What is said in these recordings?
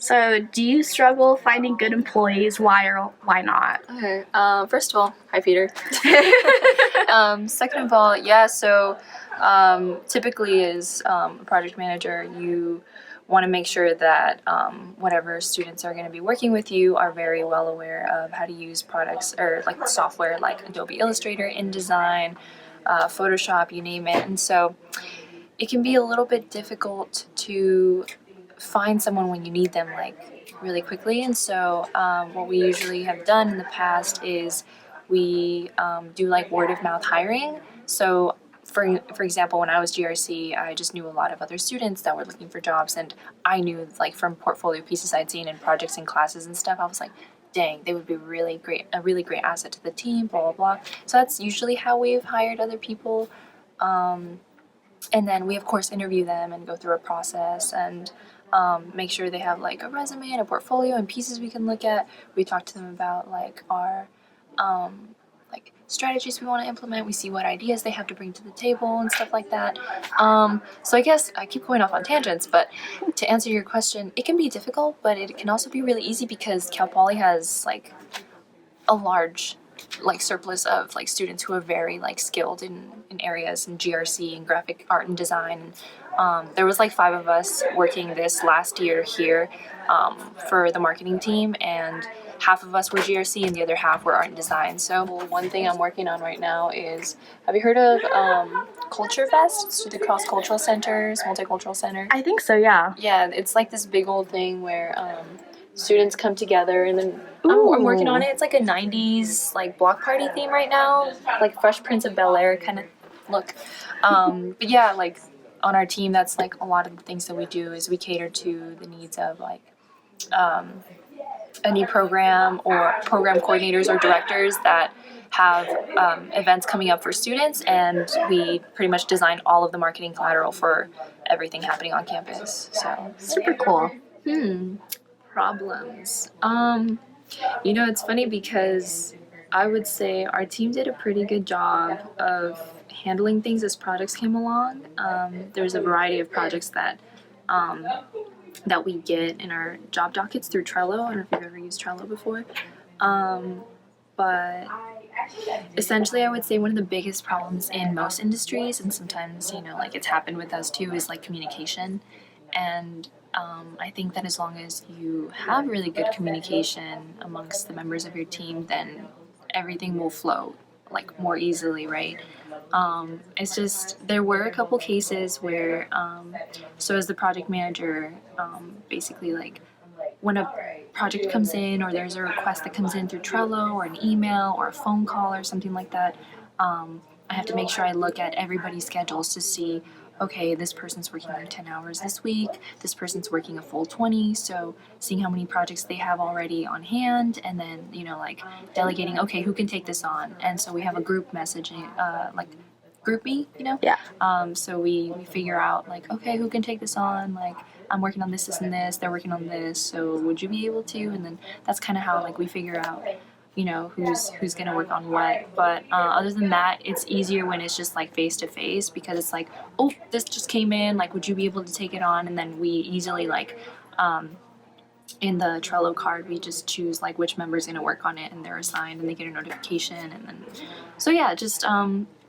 So, do you struggle finding good employees? Why or why not? Okay. First of all, hi Peter. Second of all, yeah. So typically, as a project manager, you want to make sure that whatever students are going to be working with you are very well aware of how to use products or like software like Adobe Illustrator, InDesign, Photoshop, you name it. And so it can be a little bit difficult to find someone when you need them like really quickly. And so what we usually have done in the past is we do like word of mouth hiring. So for example, when I was GRC, I just knew a lot of other students that were looking for jobs, and I knew like from portfolio pieces I'd seen in projects and classes and stuff, I was like, dang, they would be really great, a really great asset to the team, blah blah blah. So that's usually how we've hired other people. And then we of course interview them and go through a process and make sure they have like a resume and a portfolio and pieces we can look at. We talk to them about like our like strategies we want to implement. We see what ideas they have to bring to the table and stuff like that. So I guess I keep going off on tangents, but to answer your question, it can be difficult, but it can also be really easy because Cal Poly has like a large like surplus of like students who are very like skilled in areas in GRC and graphic art and design. There was like 5 of us working this last year here for the marketing team, and half of us were GRC and the other half were art and design. So one thing I'm working on right now is, have you heard of Culture Fest? It's the Cross Cultural Centers, Multicultural Center. I think so, yeah. Yeah, it's like this big old thing where students come together, and then I'm working on it. It's like a 90s like block party theme right now, like Fresh Prince of Bel-Air kind of look. But yeah, like on our team, that's like a lot of the things that we do is we cater to the needs of like a new program or program coordinators or directors that have events coming up for students, and we pretty much design all of the marketing collateral for everything happening on campus. So Super cool. problems. It's funny because I would say our team did a pretty good job of handling things as projects came along. There's a variety of projects that we get in our job dockets through Trello. I don't know if you've ever used Trello before. But essentially, I would say one of the biggest problems in most industries, and sometimes, like it's happened with us too, is like communication. And I think that as long as you have really good communication amongst the members of your team, then everything will flow like more easily, right? It's just there were a couple cases where, so as the project manager, basically like when a project comes in or there's a request that comes in through Trello or an email or a phone call or something like that, I have to make sure I look at everybody's schedules to see, okay, this person's working like 10 hours this week, this person's working a full 20, so seeing how many projects they have already on hand, and then, like delegating, okay, who can take this on? And so we have a group messaging, like GroupMe, Yeah. so we figure out like, okay, who can take this on? Like, I'm working on this, this, and this. They're working on this. So would you be able to? And then that's kind of how like we figure out, who's gonna work on what. But other than that, it's easier when it's just like face to face, because it's like, oh, this just came in. Like, would you be able to take it on? And then we easily like. In the Trello card, we just choose like which member's going to work on it, and they're assigned and they get a notification. And then so yeah, just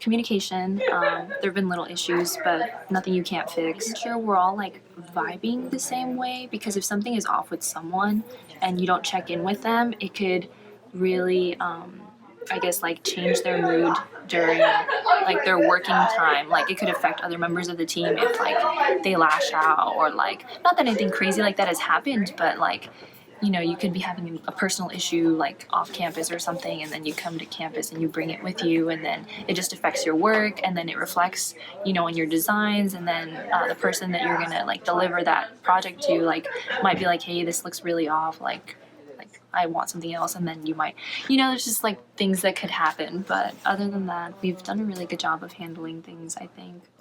communication. There have been little issues, but nothing you can't fix. I'm sure we're all like vibing the same way, because if something is off with someone and you don't check in with them, it could really I guess like change their mood during like their working time. Like it could affect other members of the team if like they lash out, or like, not that anything crazy like that has happened, but like, you could be having a personal issue like off campus or something, and then you come to campus and you bring it with you, and then it just affects your work, and then it reflects, on your designs, and then the person that you're gonna like deliver that project to like might be like, hey, this looks really off, like I want something else, and then you might, there's just like things that could happen. But other than that, we've done a really good job of handling things, I think.